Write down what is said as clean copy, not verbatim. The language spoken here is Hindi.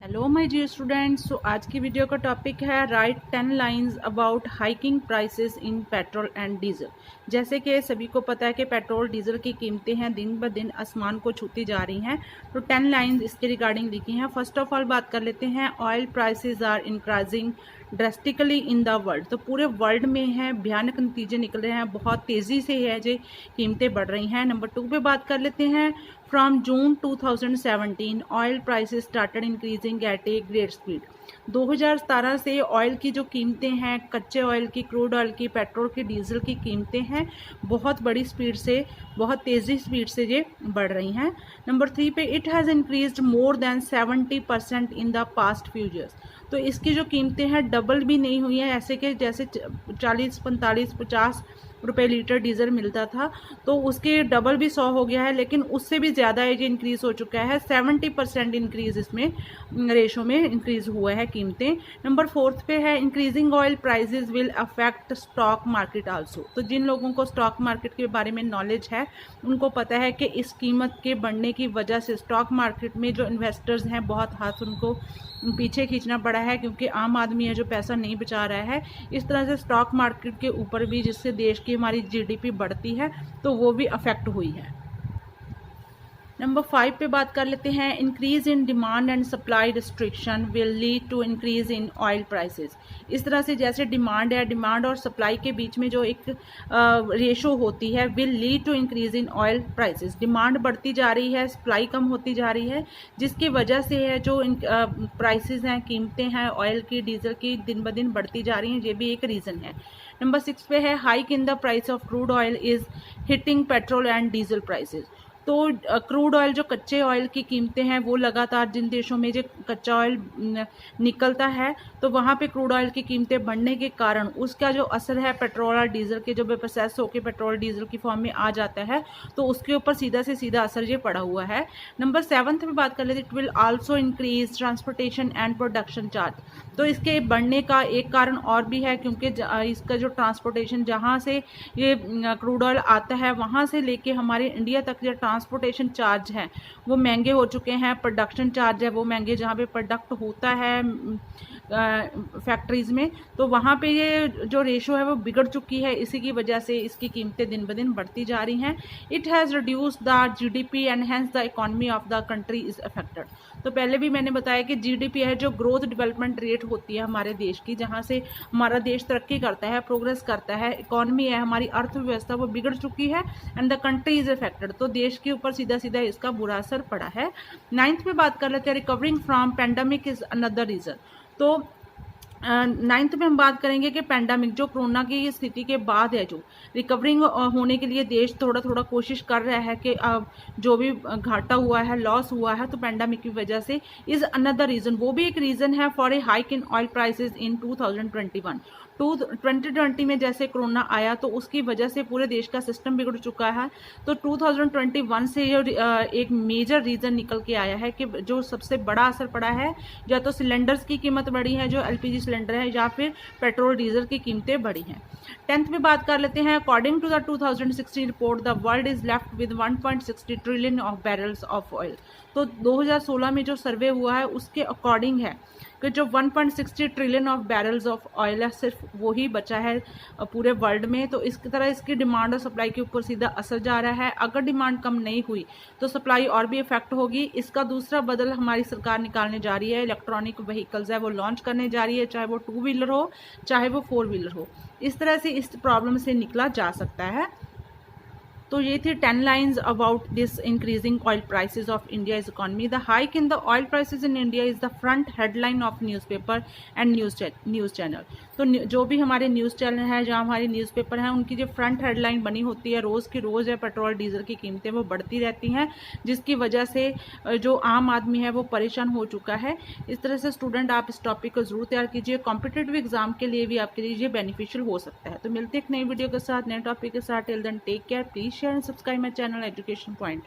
Hello my dear students. So आज की वीडियो का टॉपिक है write 10 lines about hiking prices in petrol and diesel. जैसे कि सभी को पता है कि पेट्रोल डीजल की कीमतें हैं दिन ब दिन आसमान को छूती जा रही हैं। तो 10 लाइंस इसके रिगार्डिंग लिखी हैं। फर्स्ट ऑफ ऑल बात कर लेते हैं, oil prices are increasing drastically in the world. तो पूरे वर्ल्ड में है भयानक नतीजे निकल रहे हैं, बहुत तेज़ी से है जो कीमतें बढ़ रही हैं। नंबर 2 पे बात कर लेते हैं, from June 2017 oil prices started increasing at a great speed. 2017 से ऑयल की जो कीमतें हैं, कच्चे ऑयल की, क्रूड ऑयल की, पेट्रोल की, डीजल की कीमतें हैं बहुत बड़ी स्पीड से, बहुत तेज़ी स्पीड से ये बढ़ रही हैं। नंबर 3 पे, it has increased more than 70% in the past few years. तो इसकी जो कीमतें हैं डबल भी नहीं हुई हैं, ऐसे कि जैसे 40, 45, 50 रुपये लीटर डीजल मिलता था तो उसके डबल भी 100 हो गया है, लेकिन उससे भी ज़्यादा ये इंक्रीज़ हो चुका है। 70% इंक्रीज़ इसमें रेशो में इंक्रीज़ हुआ है कीमतें। नंबर 4 पे है, increasing oil prices will affect stock market also. तो जिन लोगों को स्टॉक मार्केट के बारे में नॉलेज है उनको पता है कि इस कीमत के बढ़ने की वजह से स्टॉक मार्केट में जो इन्वेस्टर्स हैं बहुत हाथ उनको पीछे खींचना पड़ा है, क्योंकि आम आदमी है जो पैसा नहीं बचा रहा है। इस तरह से स्टॉक मार्केट के ऊपर भी, जिससे देश की हमारी जीडीपी बढ़ती है, तो वो भी अफेक्ट हुई है। नंबर 5 पे बात कर लेते हैं, increase in demand and supply restriction will lead to increase in oil prices. इस तरह से जैसे डिमांड है, डिमांड और सप्लाई के बीच में जो एक रेशो होती है, will lead to increase in oil prices. Demand बढ़ती जा रही है, सप्लाई कम होती जा रही है, जिसकी वजह से है जो प्राइसेस हैं, कीमतें हैं ऑयल की, डीजल की, दिन ब दिन बढ़ती जा रही हैं। ये भी एक रीज़न है। नंबर 6 पे है, hike in the price of crude oil is hitting petrol and diesel prices. तो क्रूड ऑयल, जो कच्चे ऑयल की कीमतें हैं, वो लगातार जिन देशों में जो कच्चा ऑयल निकलता है तो वहाँ पे क्रूड ऑयल की कीमतें बढ़ने के कारण उसका जो असर है पेट्रोल और डीजल के, जो प्रोसेस होकर पेट्रोल डीजल की फॉर्म में आ जाता है, तो उसके ऊपर सीधा से सीधा असर ये पड़ा हुआ है। नंबर 7 पे बात कर लेते, it will also increase transportation and production charge. तो इसके बढ़ने का एक कारण और भी है, क्योंकि इसका जो ट्रांसपोर्टेशन, जहाँ से ये क्रूड ऑयल आता है वहाँ से लेके हमारे इंडिया तक जो ट्रांसपोर्टेशन चार्ज हैं वो महंगे हो चुके हैं। प्रोडक्शन चार्ज है वो महंगे, जहाँ पे प्रोडक्ट होता है फैक्ट्रीज़ में, तो वहाँ पे ये जो रेशो है वो बिगड़ चुकी है। इसी की वजह से इसकी कीमतें दिन ब दिन बढ़ती जा रही हैं। It has reduce the GDP and hence the economy of the country is affected. तो पहले भी मैंने बताया कि जीडीपी है जो ग्रोथ डेवलपमेंट रेट होती है हमारे देश की, जहाँ से हमारा देश तरक्की करता है, प्रोग्रेस करता है। इकोनॉमी है, हमारी अर्थव्यवस्था, वो बिगड़ चुकी है and the country is affected. तो देश के ऊपर सीधा सीधा इसका बुरा असर पड़ा है। 9th पे बात कर लेते हैं, recovering from pandemic is another reason. तो 9th में हम बात करेंगे कि पेंडेमिक, जो कोरोना की स्थिति के बाद है, जो रिकवरिंग होने के लिए देश थोड़ा थोड़ा कोशिश कर रहा है कि जो भी घाटा हुआ है, लॉस हुआ है, तो पेंडेमिक की वजह से इज़ अनदर रीज़न, वो भी एक रीज़न है for a hike in oil prices in 2021। 2020 में जैसे कोरोना आया तो उसकी वजह से पूरे देश का सिस्टम बिगड़ चुका है। तो 2021 से ये एक मेजर रीज़न निकल के आया है कि जो सबसे बड़ा असर पड़ा है, या तो सिलेंडर्स की कीमत बढ़ी है, जो एलपीजी सिलेंडर है, या फिर पेट्रोल डीजल की कीमतें बढ़ी हैं। 10th में बात कर लेते हैं, according to the 2016 report, the world is left with 1.60 trillion of barrels of oil. तो 2016 में जो सर्वे हुआ है उसके अकॉर्डिंग है कि जो 1.60 trillion of barrels of oil है, सिर्फ वो ही बचा है पूरे वर्ल्ड में। तो इस तरह इसकी डिमांड और सप्लाई के ऊपर सीधा असर जा रहा है। अगर डिमांड कम नहीं हुई तो सप्लाई और भी इफेक्ट होगी। इसका दूसरा बदल हमारी सरकार निकालने जा रही है, इलेक्ट्रॉनिक व्हीकल्स है वो लॉन्च करने जा रही है, चाहे वो 2 व्हीलर हो, चाहे वो 4 व्हीलर हो। इस तरह से इस प्रॉब्लम से निकला जा सकता है। तो ये थी 10 lines about this increasing oil prices of India's economy. The hike in the oil prices in India is the front headline of newspaper and news channel. तो जो भी हमारे न्यूज़ चैनल हैं, जहाँ हमारे न्यूज़पेपर हैं, उनकी जो फ्रंट हेडलाइन बनी होती है, रोज़ की रोज़ है पेट्रोल डीजल की कीमतें वो बढ़ती रहती हैं, जिसकी वजह से जो आम आदमी है वो परेशान हो चुका है। इस तरह से स्टूडेंट आप इस टॉपिक को ज़रूर तैयार कीजिए, कॉम्पिटिटिव एग्जाम के लिए भी आपके लिए ये बेनिफिशियल हो सकता है। तो मिलते हैं एक नई वीडियो के साथ, नए टॉपिक के साथ। Till then take care, please share and subscribe my channel Education Point.